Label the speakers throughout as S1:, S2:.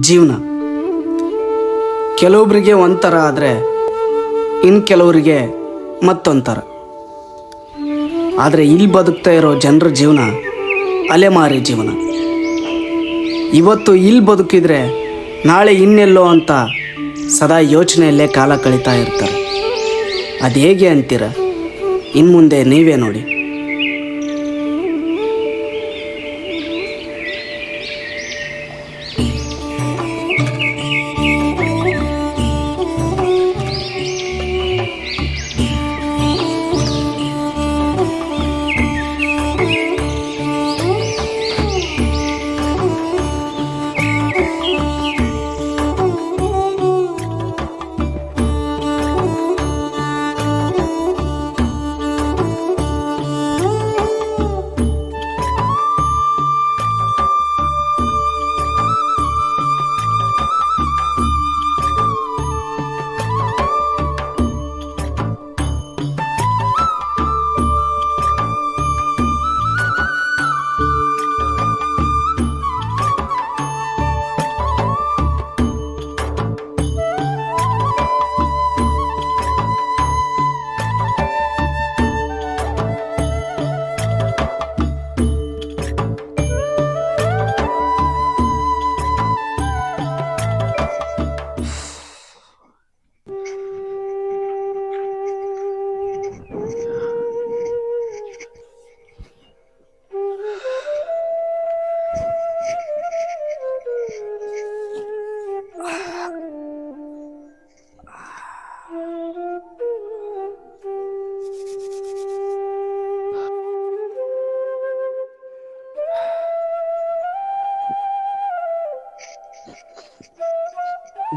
S1: ಜೀವನ ಕೆಲವೊಬ್ಬರಿಗೆ ಒಂಥರ ಆದರೆ ಇನ್ನು ಕೆಲವರಿಗೆ ಮತ್ತೊಂಥರ. ಆದರೆ ಇಲ್ಲಿ ಬದುಕ್ತಾ ಇರೋ ಜನರ ಜೀವನ ಅಲೆಮಾರಿ ಜೀವನ. ಇವತ್ತು ಇಲ್ಲಿ ಬದುಕಿದ್ರೆ ನಾಳೆ ಇನ್ನೆಲ್ಲೋ ಅಂತ ಸದಾ ಯೋಚನೆಯಲ್ಲೇ ಕಾಲ ಕಳೀತಾ ಇರ್ತಾರೆ. ಅದು ಹೇಗೆ ಅಂತೀರ? ಇನ್ನು ಮುಂದೆ ನೀವೇ ನೋಡಿ.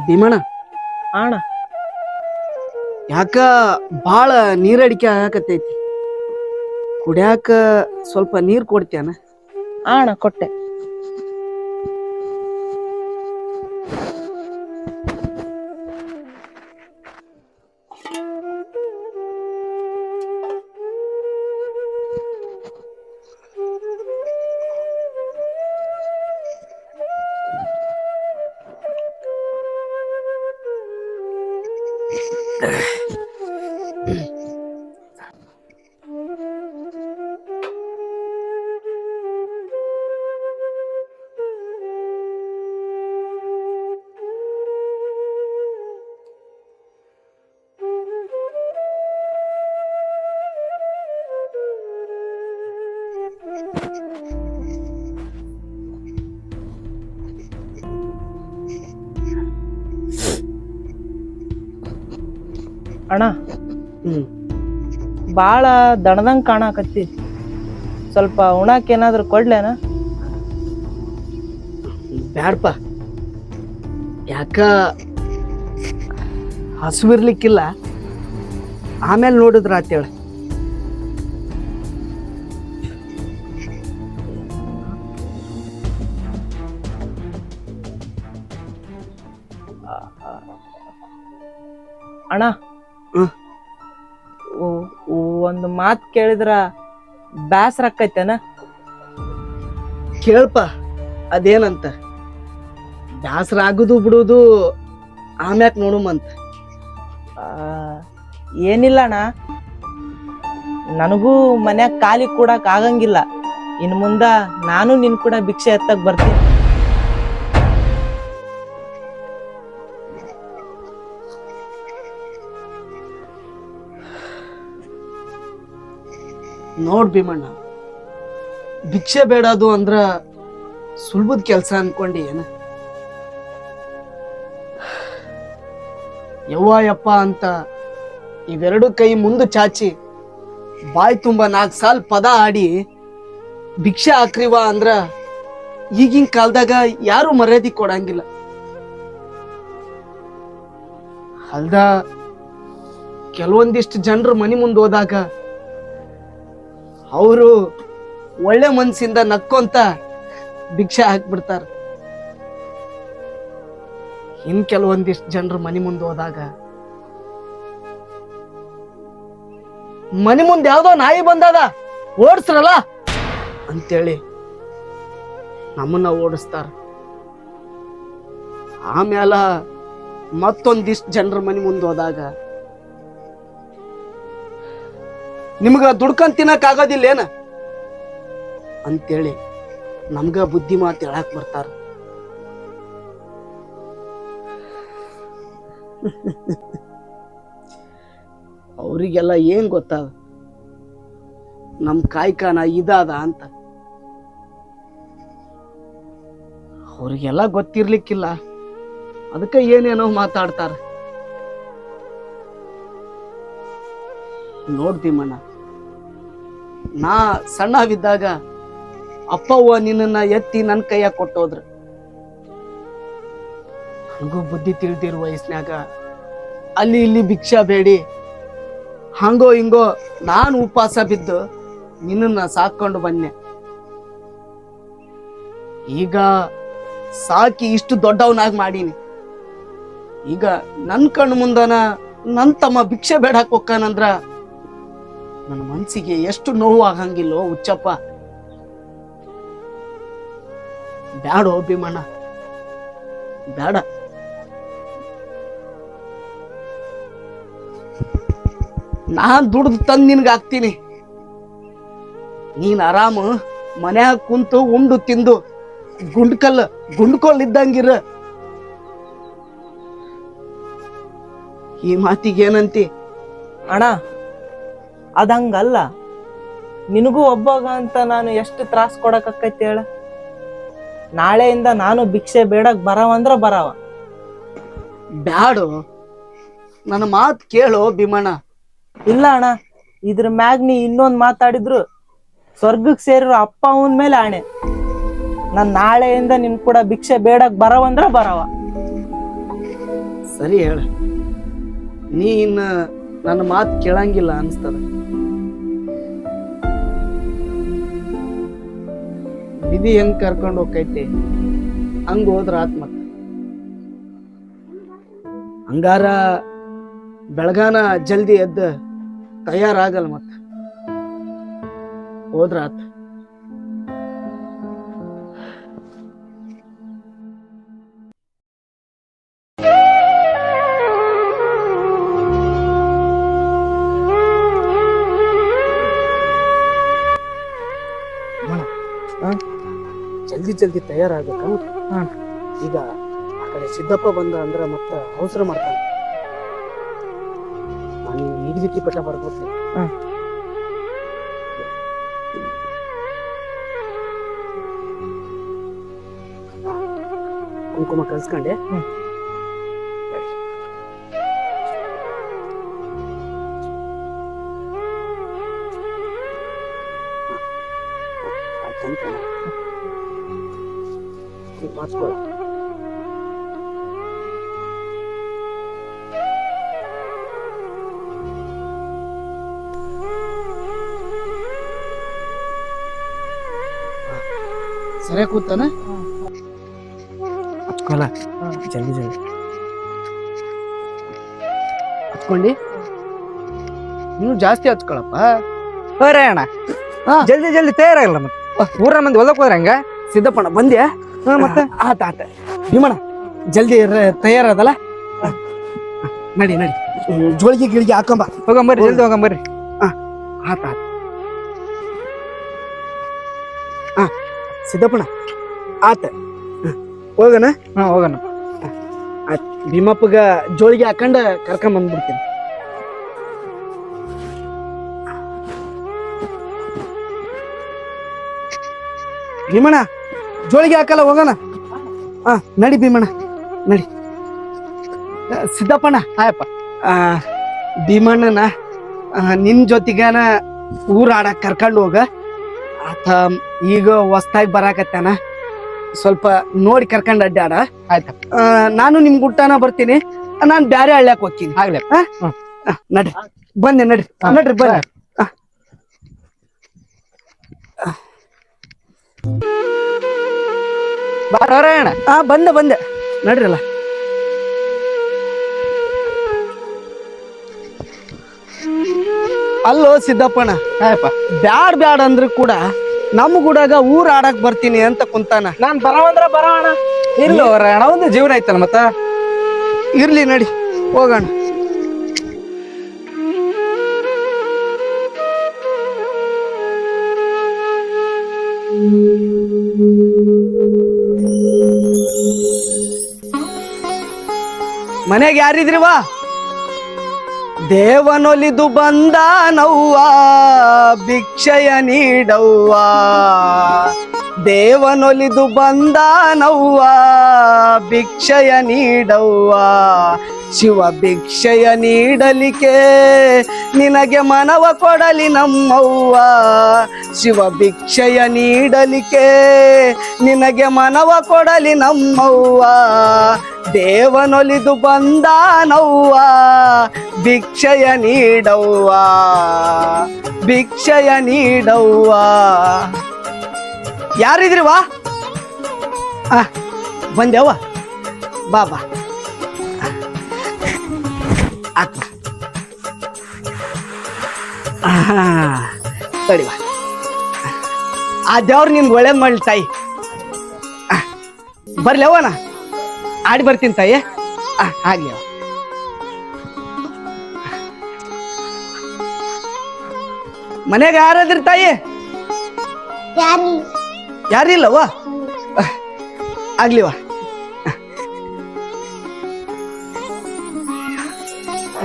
S1: ಭೀಮಣ್ಣ,
S2: ಅಣ್ಣ
S1: ಯಾಕ ಭಾಳ ನೀರಡಿಕೆ ಆಗಕತ್ತೈತಿ. ಕುಡ್ಯಾಕ ಸ್ವಲ್ಪ ನೀರು ಕೊಡ್ತೇನ?
S2: ಅಣ್ಣ ಕೊಟ್ಟೆ. ಅಣ್ಣ ಬಾಳ ದಣದಂಗ್ ಕಾಣಕತ್ತಿ. ಸ್ವಲ್ಪ ಉಣಾಕ್ ಏನಾದ್ರು ಕೊಡ್ಲೇನ?
S1: ಬ್ಯಾಡಪ್ಪ, ಯಾಕ ಹಸುವಿರ್ಲಿಕ್ಕಿಲ್ಲ, ಆಮೇಲೆ ನೋಡಿದ್ರ ಆತೇಳ.
S2: ಅಣ್ಣ ಒಂದು ಮಾತ್ ಕೇಳಿದ್ರ ಬ್ಯಾಸರ ಆಕೈತೇನ?
S1: ಕೇಳ್ಪ, ಅದೇನಂತ. ಬ್ಯಾಸರ ಆಗುದು ಬಿಡುದು ಆಮ್ಯಾಕ್ ನೋಡುಮಂತ.
S2: ಏನಿಲ್ಲ ಅಣ್ಣ, ನನಗೂ ಮನ್ಯಾಗ ಖಾಲಿ ಕೂಡಕ್ ಆಗಂಗಿಲ್ಲ. ಇನ್ ಮುಂದ ನಾನು ನಿನ್ ಕೂಡ ಭಿಕ್ಷೆ ಎತ್ತಕ್ ಬರ್ತೀನಿ.
S1: ನೋಡ್ ಭೀಮಣ್ಣ, ಭಿಕ್ಷೆ ಬೇಡದು ಅಂದ್ರ ಸುಲಭದ ಕೆಲಸ ಅನ್ಕೊಂಡಿ ಏನ? ಯವ್ವ ಯಪ್ಪ ಅಂತ ಇವೆರಡು ಕೈ ಮುಂದೆ ಚಾಚಿ ಬಾಯಿ ತುಂಬ 4 ಸಾಲ್ ಪದ ಆಡಿ ಭಿಕ್ಷೆ ಹಾಕ್ರಿವ ಅಂದ್ರ ಈಗಿನ ಕಾಲದಾಗ ಯಾರು ಮರ್ಯಾದೆ ಕೊಡಂಗಿಲ್ಲ. ಅಲ್ದ ಕೆಲವೊಂದಿಷ್ಟು ಜನರು ಮನಿ ಮುಂದೆ ಹೋದಾಗ ಅವರು ಒಳ್ಳೆ ಮನ್ಸಿಂದ ನಕ್ಕೊಂತ ಭಿಕ್ಷೆ ಹಾಕ್ಬಿಡ್ತಾರ. ಇನ್ ಕೆಲವೊಂದಿಷ್ಟು ಜನರು ಮನಿ ಮುಂದೆ ಹೋದಾಗ ಮನಿ ಮುಂದೆ ಯಾವ್ದೋ ನಾಯಿ ಬಂದದ ಓಡಿಸ್ರಲ್ಲ ಅಂತೇಳಿ ನಮ್ಮನ್ನ ಓಡಿಸ್ತಾರ. ಆಮ್ಯಾಲ ಮತ್ತೊಂದಿಷ್ಟು ಜನರ ಮನೆ ಮುಂದೆ ಹೋದಾಗ ನಿಮ್ಗ ದುಡ್ಕೊಂಡ್ ತಿನ್ನಕ್ ಆಗೋದಿಲ್ಲ ಏನ ಅಂತೇಳಿ ನಮ್ಗ ಬುದ್ಧಿ ಮಾತು ಹೇಳಕ್ ಬರ್ತಾರ. ಅವರಿಗೆಲ್ಲ ಏನ್ ಗೊತ್ತಾಗ ನಮ್ ಕಾಯ್ಕಾನ ಇದಾದ ಅಂತ. ಅವ್ರಿಗೆಲ್ಲ ಗೊತ್ತಿರ್ಲಿಕ್ಕಿಲ್ಲ, ಅದಕ್ಕೆ ಏನೇನೋ ಮಾತಾಡ್ತಾರ. ನೋಡ್ತೀಮಣ್ಣ, ನಾ ಸಣ್ಣವಿದ್ದಾಗ ಅಪ್ಪವ್ವ ನಿನ್ನ ಎತ್ತಿ ನನ್ನ ಕೈಯಾಗ ಕೊಟ್ಟೋದ್ರ. ನನಗೂ ಬುದ್ಧಿ ತಿಳಿದಿರುವ ವಯಸ್ಸಿನಾಗ ಅಲ್ಲಿ ಇಲ್ಲಿ ಭಿಕ್ಷಾ ಬೇಡಿ ಹಂಗೋ ಹಿಂಗೋ ನಾನು ಉಪವಾಸ ಬಿದ್ದು ನಿನ್ನ ಸಾಕೊಂಡು ಬನ್ನೆ. ಈಗ ಸಾಕಿ ಇಷ್ಟು ದೊಡ್ಡವನಾಗಿ ಮಾಡೀನಿ. ಈಗ ನನ್ನ ಕಣ್ಣು ಮುಂದನ ನನ್ನ ತಮ್ಮ ಭಿಕ್ಷೆ ಬೇಡಕ್ ಹೋಗ್ಕಾನಂದ್ರ ನನ್ನ ಮನ್ಸಿಗೆ ಎಷ್ಟು ನೋವು ಆಗಂಗಿಲ್ಲೋ ಹುಚ್ಚಪ್ಪ. ಬ್ಯಾಡೋ ಭೀಮಣ್ಣ, ಬೇಡ. ನಾನ್ ದುಡ್ದು ತಂದು ನಿನ್ಗೆ ಹಾಕ್ತೀನಿ. ನೀನ್ ಆರಾಮ ಮನ್ಯಾಗ ಕುಂತು ಉಂಡು ತಿಂದು ಗುಂಡ್ಕೊಲ್ ಇದ್ದಂಗಿರ. ಈ ಮಾತಿಗೆ ಏನಂತಿ?
S2: ಅಣ್ಣ ಅದಂಗಲ್ಲ, ನಿನಗೂ ಒಬ್ಬಗ ಅಂತ ನಾನು ಎಷ್ಟು ತ್ರಾಸ್ ಕೊಡಕಕ್ಕೈತಿ ಹೇಳ. ನಾಳೆಯಿಂದ ನಾನು ಭಿಕ್ಷೆ ಬೇಡಕ್ ಬರವಂದ್ರ ಬರವ.
S1: ಬ್ಯಾಡೋ, ನನ್ನ ಮಾತು ಕೇಳೋ ಭೀಮಣ್ಣ.
S2: ಇಲ್ಲ ಅಣ್ಣ, ಇದ್ರ ಮ್ಯಾಗ ನೀ ಇನ್ನೊಂದ್ ಮಾತಾಡಿದ್ರು ಸ್ವರ್ಗಕ್ಕೆ ಸೇರಿರೋ ಅಪ್ಪ ಅವನ ಮೇಲೆ ಆಣೆ. ನಾನ್ ನಾಳೆಯಿಂದ ನಿನ್ ಕೂಡ ಭಿಕ್ಷೆ ಬೇಡಕ್ ಬರವಂದ್ರ ಬರವ.
S1: ಸರಿ ಹೇಳ, ನೀನ್ ನನ್ನ ಮಾತು ಕೇಳಂಗಿಲ್ಲ ಅನ್ಸ್ತದ. ವಿಧಿ ಹೆಂಗ್ ಕರ್ಕೊಂಡು ಹೋಗೈತಿ ಹಂಗ ಹೋದ್ರ ಆತ್ಮ. ಹಂಗಾರ ಬೆಳಗಾನ ಜಲ್ದಿ ಎದ್ದ ತಯಾರಾಗಲ್ಲ ಮತ್ತ ಹೋದ್ರ ಆತ. ಜಲ್ದಿ ತಯಾರಾಗಕ್ಕ. ಈಗ ಆ ಕಡೆ ಸಿದ್ದಪ್ಪ ಬಂದ ಅಂದ್ರ ಮತ್ತ ಅವಸರ ಮಾಡ್ತಾನೆ. ನಾನು ಈ ರೀತಿ ಪಟ್ಟ ಬರ್ಕೊಡ್ತೀನಿ. ಕುಂಕುಮ ಕಲ್ಸ್ಕೊಂಡೆ. ಮಾಡ್ಸ್ಕೊಳ. ಸರಿಯಾಗಿ ಕೂತಾನ. ಹಚ್ಕೊಳ ಜಲ್ದಿ ಹಚ್ಕೊಂಡಿ. ನೀವು ಜಾಸ್ತಿ ಹಚ್ಕೊಳಪ್ಪ.
S3: ಹೋರಿ ಅಣ್ಣ, ಜಲ್ದಿ ತಯಾರಾಗಲ್ಲ ಮತ್ತೆ ಊರ ಮಂದಿ ಹೊಲಕ್ ಹೋದ್ರ ಹಂಗ.
S1: ಸಿದ್ದಪ್ಪಣ್ಣ ಬಂದ್ಯಾ?
S3: ಮತ್ತೆ
S1: ಆತ ಭೀಮಣ್ಣ ಜಲ್ದಿ ತಯಾರದಲ್ಲ. ನಡಿ ಜೋಳಿಗೆ ಗಿಳಿಗೆ ಹಾಕೊಂಬ.
S3: ಹೋಗಂಬರ್ರಿ, ಜಲ್ದಿ ಹೋಗಂಬರ್ರಿ.
S1: ಆತ ಸಿದ್ದಪ್ಪಣ್ಣ ಆತ ಹೋಗಣ.
S3: ಹೋಗೋಣ.
S1: ಭೀಮಪ್ಪಗ ಜೋಳಿಗೆ ಹಾಕೊಂಡ ಕರ್ಕೊಂಡ್ ಬಂದ್ಬಿಡ್ತೀನಿ. ಭೀಮಣ್ಣ ಜೋಳಿಗೆ ಹಾಕಲ್ಲ, ಹೋಗೋಣ. ನಡಿ ಭೀಮಣ್ಣ ನಡಿ. ಸಿದ್ದಪ್ಪಣ್ಣ
S3: ಆಯಪ್ಪ,
S1: ಭೀಮಣ್ಣನ ನಿನ್ ಜೊತೆಗನ ಊರ್ ಆಡಕ್ ಕರ್ಕೊಂಡು ಹೋಗ. ಆತ ಈಗ ಹೊಸ್ತಾಗಿ ಬರಾಕತ್ತಾನ, ಸ್ವಲ್ಪ ನೋಡಿ ಕರ್ಕೊಂಡ್ ಅಡ್ಡಾಡ.
S3: ಆಯ್ತ.
S1: ನಾನು ನಿಮ್ ಗುಟ್ಟಾನ ಬರ್ತೀನಿ. ನಾನ್ ಬ್ಯಾರೆ ಹಳ್ಳ್ಯಾಕ್ ಹೋಗ್ತೀನಿ.
S3: ಆಗ್ಲಿ.
S1: ನಡ್ರಿ ಬಂದೆ, ನಡ್ರಿ ಬನ್ನಿ.
S3: ಬಾರಣ್ಣ.
S1: ಬಂದೆ ನಡ್ರಲ್ಲ. ಅಲ್ಲೋ ಸಿದ್ದಪ್ಪಣ್ಣ, ಬ್ಯಾಡ್ ಅಂದ್ರು ಕೂಡ ನಮ್ಮ ಗುಡಾಗ ಊರ್ ಆಡಕ್ ಬರ್ತೀನಿ ಅಂತ ಕುಂತಾನ.
S2: ನಾನ್ ಬರವಂದ್ರ ಬರವಣ.
S3: ಇಲ್ಲ ರಾಯಣ್ಣ ಒಂದು ಜೀವನ ಐತಲ್ಲ ಮತ್ತ.
S1: ಇರ್ಲಿ ನಡಿ ಹೋಗೋಣ. ಮನೆಗೆ ಯಾರಿದ್ರಿವಾ? ದೇವನೊಲಿದು ಬಂದ ನವ್ವ ಭಿಕ್ಷೆಯ ನೀಡವ್ವ. ದೇವನೊಲಿದು ಬಂದ ನವ್ವ ಭಿಕ್ಷೆಯ ನೀಡವ್ವ. ಶಿವ ಭಿಕ್ಷೆಯ ನೀಡಲಿಕ್ಕೆ ನಿನಗೆ ಮನವ ಕೊಡಲಿ ನಮ್ಮವ್ವ. ಶಿವ ಭಿಕ್ಷೆಯ ನೀಡಲಿಕ್ಕೆ ನಿನಗೆ ಮನವ ಕೊಡಲಿ ನಮ್ಮವ್ವ. ದೇವನೊಲಿದು ಬಂದ ನವ್ವ ಭಿಕ್ಷೆಯ ನೀಡವ್ವ. ಭಿಕ್ಷೆಯ ನೀಡವ್ವ. ಯಾರಿದ್ರಿವಾ? ಬಂದೆವ್ವ, ಬಾ ಬಾ ಆತ್ಮ ತಡಿವಾ. ಆ ದೇವ್ರು ನಿನ್ಗೆ ಒಳ್ಳೇದ್ ಮಾಡ್ಲಿ ತಾಯಿ. ಬರ್ಲಿ ಅವನ ಆಡಿ ಬರ್ತೀನಿ ತಾಯಿ. ಆಗ್ಲಿ ಅವ. ಮನೆಗೆ ಯಾರಾದ್ರಿ ತಾಯಿ? ಯಾರಿಲ್ಲವ? ಆಗ್ಲಿವ.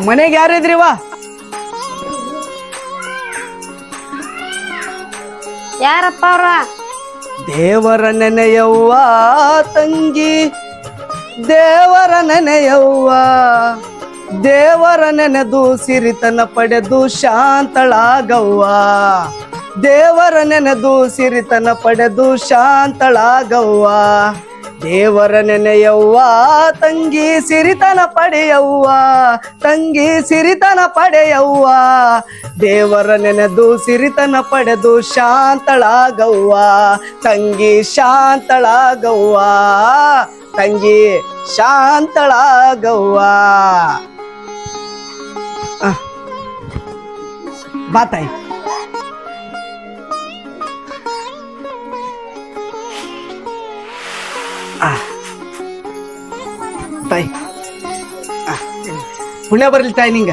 S1: ಮನೆಗೆ ಯಾರಿದ್ರಿವ?
S4: ಯಾರಪ್ಪ ಅವ್ರ?
S1: ದೇವರ ನೆನೆಯವ್ವ ತಂಗಿ, ದೇವರ ನೆನೆಯವ್ವ. ದೇವರ ನೆನೆದು ಸಿರಿತನ ಪಡೆದು ಶಾಂತಳಾಗವ್ವ. ದೇವರ ನೆನೆದು ಸಿರಿತನ ಪಡೆದು ಶಾಂತಳಾಗವ್ವ. ದೇವರ ನೆನೆಯವ್ವ ತಂಗಿ ಸಿರಿತನ ಪಡೆಯವ್ವ. ತಂಗಿ ಸಿರಿತನ ಪಡೆಯವ್ವ. ದೇವರ ನೆನೆದು ಸಿರಿತನ ಪಡೆದು ಶಾಂತಳಾಗವ್ವ. ತಂಗಿ ಶಾಂತಳಾಗವ್ವ. ತಂಗಿ ಶಾಂತಳಾಗವ್ವ. ಬಾ ತಾಯಿ. ತಾಯಿ ಪುಣ್ಯ ಬರ್ಲಿ ತಾಯಿ ನಿಂಗ.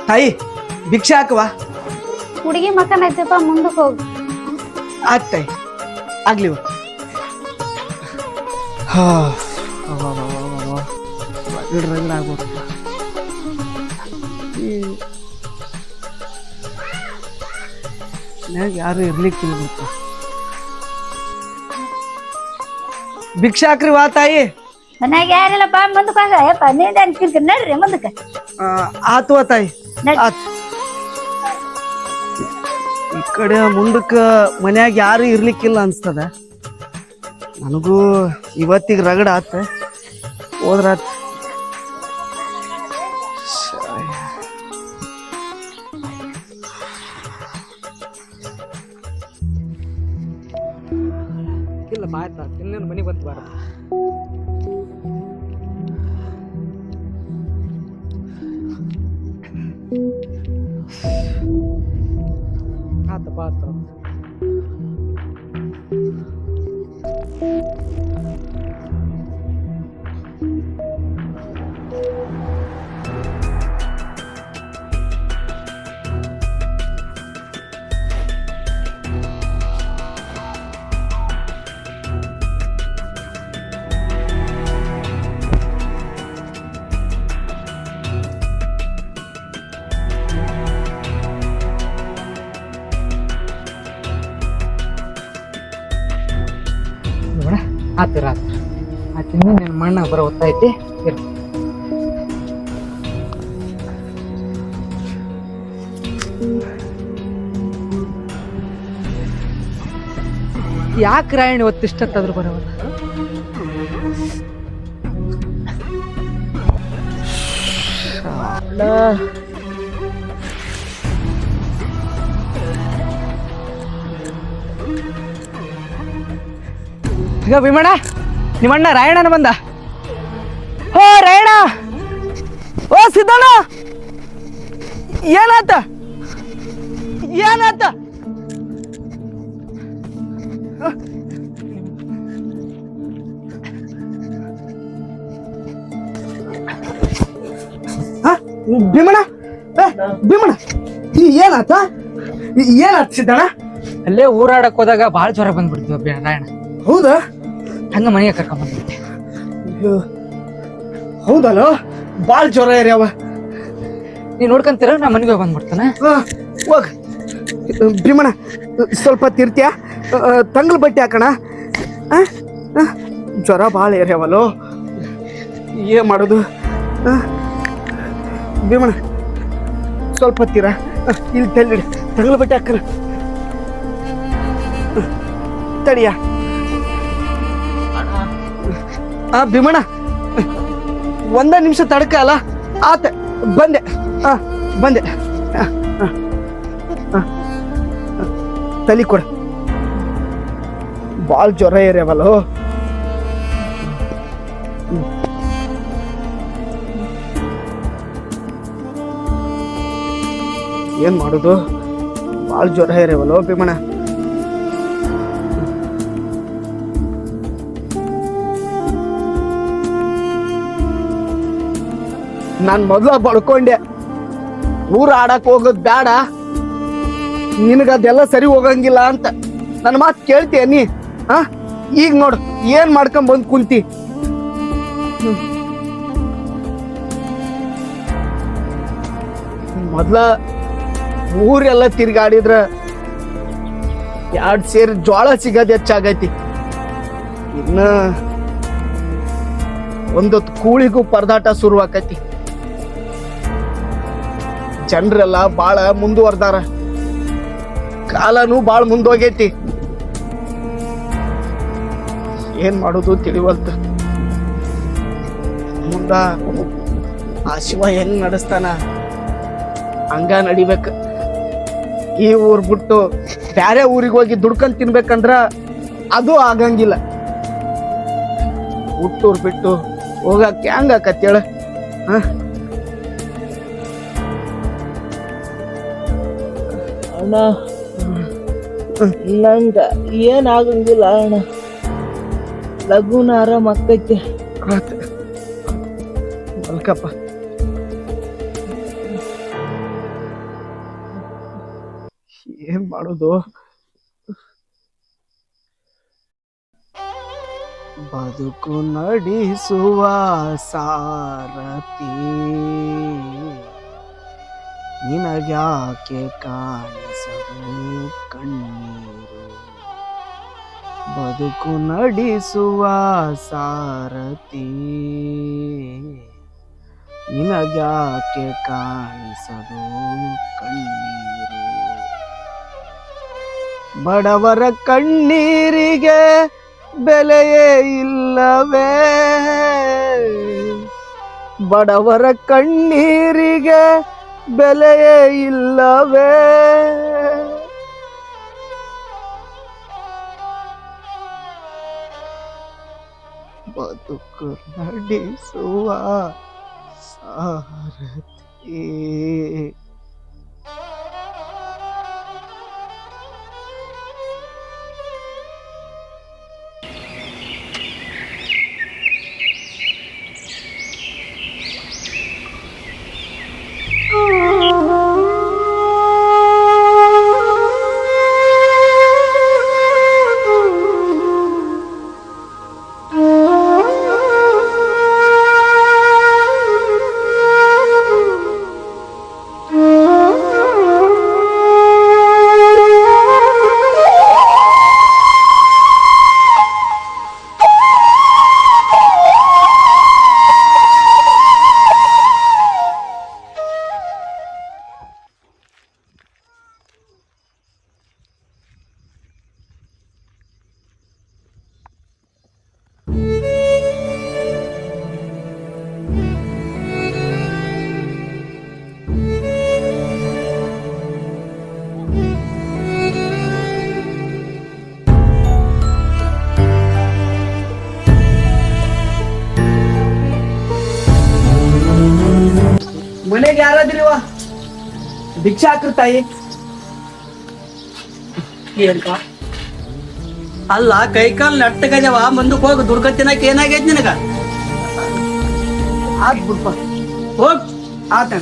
S1: ತಾಯಿ ಭಿಕ್ಷೆ ಹಾಕವಾ?
S4: ಹುಡುಗಿ ಮಕ್ಕನ ಐತಪ್ಪ, ಮುಂದಕ್ಕೆ ಹೋಗು.
S1: ಆಯ್ತು ತಾಯಿ, ಆಗ್ಲಿವ. ಆಗ್ಬೋದಪ್ಪ. ಯಾರು ಇರ್ಲಿಕ್ಕಿಲ್ಲ. ಭಿಕ್ಷೆ ಹಾಕ್ರಿ ವಾ ತಾಯಿ.
S4: ಮನ್ಯಾಗ ಯಾರಿಲ್ಲಪ್ಪ, ಮುಂದಕ್ಕೆ ಹೋಗ. ಯಪ್ಪ ನೀನ್ ಅನ್ಕಿರ್ಕ ನಡ್ರಿ ಮುಂದಕ್ಕೆ.
S1: ಆತು ತಾಯಿ ಆತ್. ಈ ಕಡೆ ಮುಂದಕ್ಕ ಮನ್ಯಾಗ ಯಾರು ಇರ್ಲಿಕ್ಕಿಲ್ಲ ಅನ್ಸ್ತದ ನನಗೂ. ಇವತ್ತಿಗೆ ರಗಡ ಆತ, ಹೋದ್ರಾತ್.
S3: ಇಲ್ಲ ಬಾಯ್ತ ಇನ್ನೇನು ಮನೆಗೆ ಬಂತು ಬಾರ. ಆತಪ್ಪ ಆತ. ಆತು ರಾತ್ರಿ ಆತು. ನಿನ್ನ ಮಣ್ಣ ಬರೋ ಹೊತ್ತೈತಿ. ಯಾಕೆ ರಾಯಣಿ ಒತ್ತಿಷ್ಟತ್ತಾದ್ರೂ ಬರೋಲ್ಲ? ಈಗ ಭೀಮಣ್ಣ, ನಿಮ್ಮಣ್ಣ ರಾಯಣ್ಣನ ಬಂದ. ಓ ರಾಯಣ್ಣ, ಓ
S1: ಏನಾತ ಏನಾತ ಭೀಮಣ್ಣ ಭೀಮಣ್ಣ ಏನಾತ ಏನಾತ ಸಿದ್ದಣ್ಣ
S3: ಅಲ್ಲೇ ಊರಾಡಕ್ ಹೋದಾಗ ಬಾಳ ಜ್ವರ ಬಂದ್ಬಿಡ್ತೀವಿ ರಾಯಣ್ಣ.
S1: ಹೌದಾ
S3: ಹಂಗ ಮನೆಗೆ ಕರ್ಕೊಂಡ್ ಬಂದ್ಬಿಟ್ಟೆ.
S1: ಹೌದಲ್ಲ ಬಾಳ ಜ್ವರ ಇರ್ಯಾವ.
S3: ನೀವ್ ನೋಡ್ಕೊಂತೀರ ನಾ ಮನೆಗೆ ಬಂದ್ಬಿಡ್ತಾನ.
S1: ಹೋಗ ಭೀಮಣ್ಣ ಸ್ವಲ್ಪ ತಿರ್ತ್ಯಾ ತಂಗ್ಳು ಬಟ್ಟೆ ಹಾಕಣ. ಜ್ವರ ಭಾಳ ಇರ್ಯಾವಲ್ಲೋ ಏನ್ ಮಾಡೋದು. ಭೀಮಣ್ಣ ಸ್ವಲ್ಪ ತೀರ ಇಲ್ಲಿ ತಳ್ಳಿಡಿ ತಂಗ್ಳು ಬಟ್ಟೆ ಹಾಕಣ ತಡಿಯ. ಭೀಮಣ್ಣ ಒಂದ ನಿಮಿಷ ತಡಕ ಅಲ್ಲ ಆತ ಬಂದೆ ಬಂದೆ. ತಲಿ ಕೊಡ ಬಾಳ್ ಜ್ವರ ಇರ್ಯಾವಲ್ಲೋ. ಏನ್ ಮಾಡುದು ಬಾಳ್ ಜ್ವರ ಇರ್ಯಾವಲ್ಲೋ ಭೀಮಣ್ಣ. ನಾನ್ ಮೊದ್ಲ ಬಡ್ಕೊಂಡೆ ಊರ ಆಡಕ್ ಹೋಗೋದ್ ಬ್ಯಾಡ, ನಿನಗ ಅದೆಲ್ಲ ಸರಿ ಹೋಗಂಗಿಲ್ಲ ಅಂತ ನನ್ನ ಮಾತು ಕೇಳ್ತೀಯ ನೀ? ಈಗ ನೋಡು ಏನ್ ಮಾಡ್ಕೊಂಡ್ ಬಂದ್ ಕುಂತಿ. ಮೊದ್ಲ ಊರೆಲ್ಲ ತಿರ್ಗಾಡಿದ್ರ 2 ಸೇರ್ ಜೋಳ ಸಿಗದ್ ಹೆಚ್ಚಾಗೈತಿ. ಇನ್ನ ಒಂದೊತ್ತು ಕೂಳಿಗೂ ಪರದಾಟ ಶುರುವಾಕೈತಿ. ಜನರೆಲ್ಲ ಬಾಳ ಮುಂದುವರ್ದಾರ, ಕಾಲನೂ ಬಾಳ ಮುಂದೋಗೈತಿ. ಏನ್ ಮಾಡೋದು ತಿಳಿವಲ್ತ. ಮುಂದ ಆ ಶಿವ ಹೆಂಗ್ ನಡೆಸ್ತಾನ ಹಂಗ ನಡಿಬೇಕ. ಈ ಊರ್ ಬಿಟ್ಟು ಬ್ಯಾರೆ ಊರಿಗೆ ಹೋಗಿ ದುಡ್ಕೊಂಡ್ ತಿನ್ಬೇಕಂದ್ರ ಅದು ಆಗಂಗಿಲ್ಲ. ಹುಟ್ಟೂರ್ ಬಿಟ್ಟು ಹೋಗಕ್ಕೆ ಹೆಂಗ ಆಕತ್ತೇಳ?
S2: ಅಣ್ಣ ನಂಗ ಏನ್ ಆಗಂಗಿಲ್ಲ ಅಣ್ಣ, ಲಘುನ ಆರಾಮ್ ಆಕೈತಿ.
S1: ಮಲ್ಕಪ್ಪ. ಏನ್ ಮಾಡೋದು? ಬದುಕು ನಡೆಸುವ ಸಾರಥಿ ನಿನಗ್ಯಾಕೆ ಕಾಣಿಸದು ಕಣ್ಣೀರು. ಬದುಕು ನಡೆಸುವ ಸಾರಥಿ ನಿನಗ್ಯಾಕೆ ಕಾಣಿಸದು ಕಣ್ಣೀರು. ಬಡವರ ಕಣ್ಣೀರಿಗೆ ಬೆಲೆಯೇ ಇಲ್ಲವೇ, ಬಡವರ ಕಣ್ಣೀರಿಗೆ ಬೆಲೆಯೇ ಇಲ್ಲವೇ. ಬದುಕು ನಡೆಸುವ ಸಾರಥಿ. ಮನೆಗೆ ಯಾರಾದ್ರಿವ? ಭಿಕ್ಷೆ ಹಾಕ್ರಿ ತಾಯಿ.
S2: ಏನ್ಪ
S1: ಅಲ್ಲ ಕೈಕಾಲ್ ನಟ್ಟಗಜವ ಮುಂದಕ್ಕೆ ಹೋಗಿ ದುರ್ಗತಿನಕ್ ಏನಾಗೈತಿ ನಿನಗ? ಆತ್ ಬಿಡ್ಪ, ಹೋಗ್ ಆತ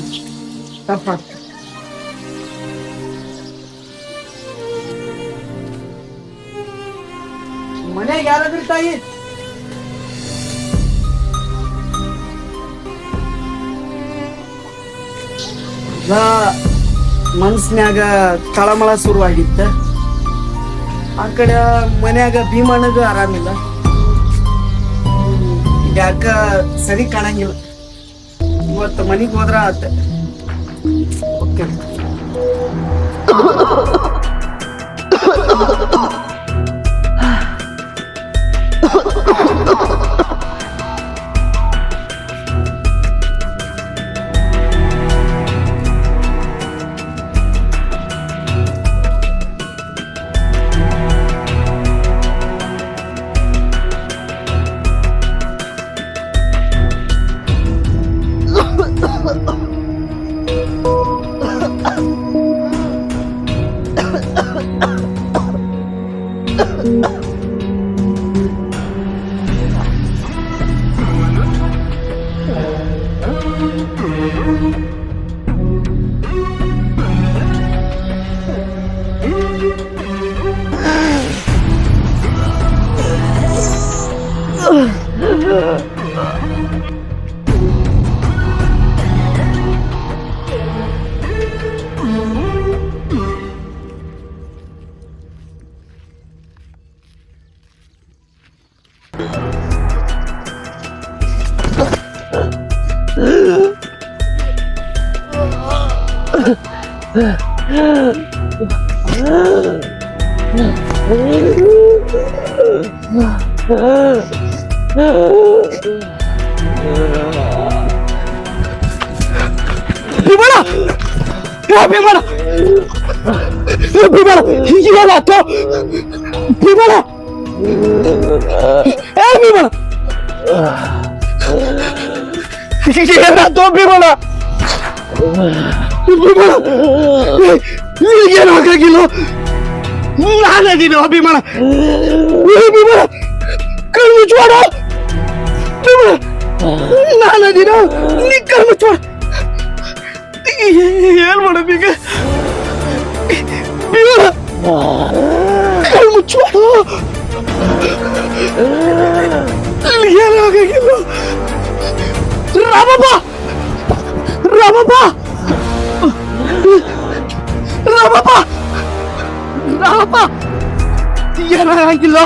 S1: ತಪ್ಪ. ಮನೆಗೆ ಯಾರಾದ್ರಿ ತಾಯಿ? ಮನ್ಸಿನ್ಯಾಗ ತಳಮಳ ಶುರುವಾಗಿತ್ತ. ಆ ಕಡೆ ಮನ್ಯಾಗ ಭೀಮಣ್ಣಗ ಆರಾಮಿಲ್ಲ. ಯಾಕ ಸರಿ ಕಾಣಂಗಿಲ್ಲ. ಇವತ್ತು ಮನಿಗ್ ಹೋದ್ರ ಆತ. ಓಕೆ. ಭೀಮಣ್ಣ, ಭೀಮಣ್ಣ, ಏನಾಯ್ತು? ಭೀಮಣ್ಣ, ಭೀಮಣ್ಣ, ಏನಾಯ್ತು? ಭೀಮಣ್ಣ, ಭೀಮಣ್ಣ, ಏನು ಹಾಕಾಗಿಲ್ಲ. ನಾನದೀನಿ ಭೀಮಣ್ಣ. ಭೀಮಣ್ಣ, ಕಣ್ಣು ಮುಚ್ಚೋಡ. ಭೀಮಣ್ಣ, ನಾನದೀನ, ನೀ ಕಣ್ಣು ಮುಚ್ಚೋಡ. ಏನ್ ಮಾಡಬೇಕು? ಕಣ್ಣು ಮುಚ್ಚೋಡ. ಏನಾಗಿಲ್ಲ. ರಾಮಪ್ಪ, ರಾಮಪ್ಪ, ರಾಮಪ್ಪ, ರಾಮಪ್ಪ, ಏನಾಗಿಲ್ಲ.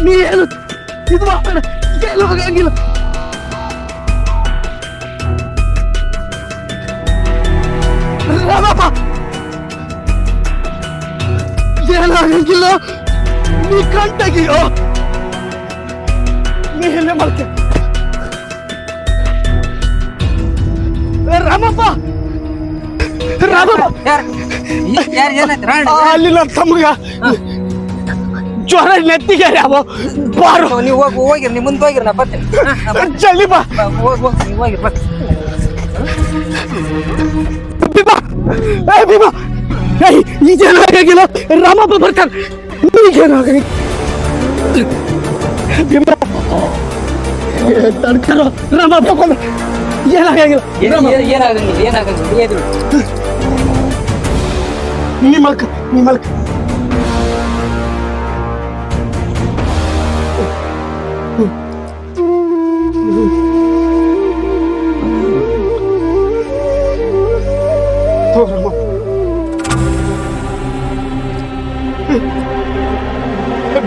S1: ನೀ ಏನು ಇದು ಮಾಡ, ಏನು ಆಗಂಗಿಲ್ಲ. ರಾಮಪ್ಪ, ಏನಾಗಂಗಿಲ್ಲ. ನೀ ಕಂಟಾಗಿಯೋ, ನೀ ಏನೇ ಮಾಡ್ತೀಯ? ರಾಮಪ್ಪ, ರಾಮಪ್ಪ, ಅಲ್ಲಿ ನನ್ನ ತಮ್ಮಗ ಜ್ವರ ನೆತ್ತಿಗೆ ಯಾವ ಬಾರು.
S3: ನೀವು ಹೋಗಿರಿ, ನೀವು ಮುಂದೆ ಹೋಗಿರಿ, ನಾ ಬರ್ತೀನಿ.
S1: ಜಲ್ದಿ ಬಾ.
S3: ನೀವು ಹೋಗಿರಿ, ಬರ್ತೀನಿ.
S1: ಭೀಮಾ, ಭೀಮಾ, ಈಗೇನಾಗಿಲ್ಲ. ರಾಮಪ್ಪ ಬರ್ತಾನೆ. ಈಗೇನಾಗಿಲ್ಲ. ಭೀಮಾ, ತಡ್ಕರೋ. ರಾಮಪ್ಪ ಕೊಂದ. ಏನಾಗಿಲ್ಲ.
S3: ಏನಾಗಂಗಿಲ್ಲ.
S1: ನೀ ಮಲ್ಕ, ನೀ ಮಲ್ಕ.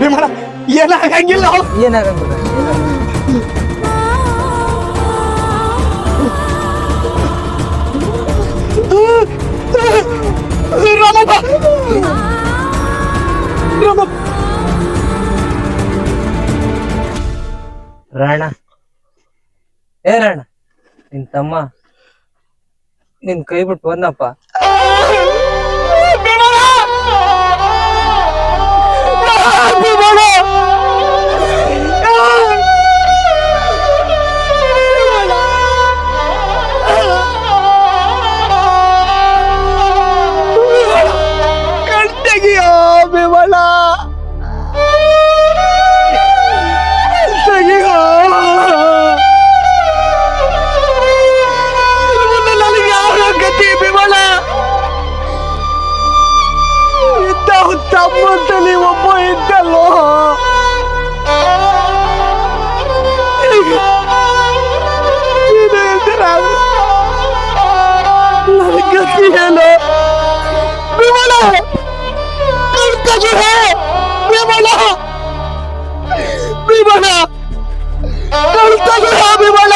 S1: ಭೀಮಣ್ಣ, ಏನಾಗಂಗಿಲ್ಲ.
S3: ಏನಾಗಂಗಿಲ್ಲ.
S1: ರಾಮಪ್ಪ, ರಾಮಪ್ಪ.
S3: ರಾಣ, ಏ ರಾಣ, ನಿನ್ ತಮ್ಮ ನಿನ್ ಕೈ ಬಿಟ್ಟು ಬಂದಪ್ಪ.
S1: ತಮ್ಮಂತಲ್ಲಿ ಒಬ್ಬ ಇದ್ದಲ್ಲೋ. ನನ್ನ ಗತಿ ಏನು ವಿಮಲ? ಕಳ್ತಗುಹೆ ವಿಮಲ, ವಿಮಲ, ಕಳ್ತಗುಹೆ ವಿಮಲ.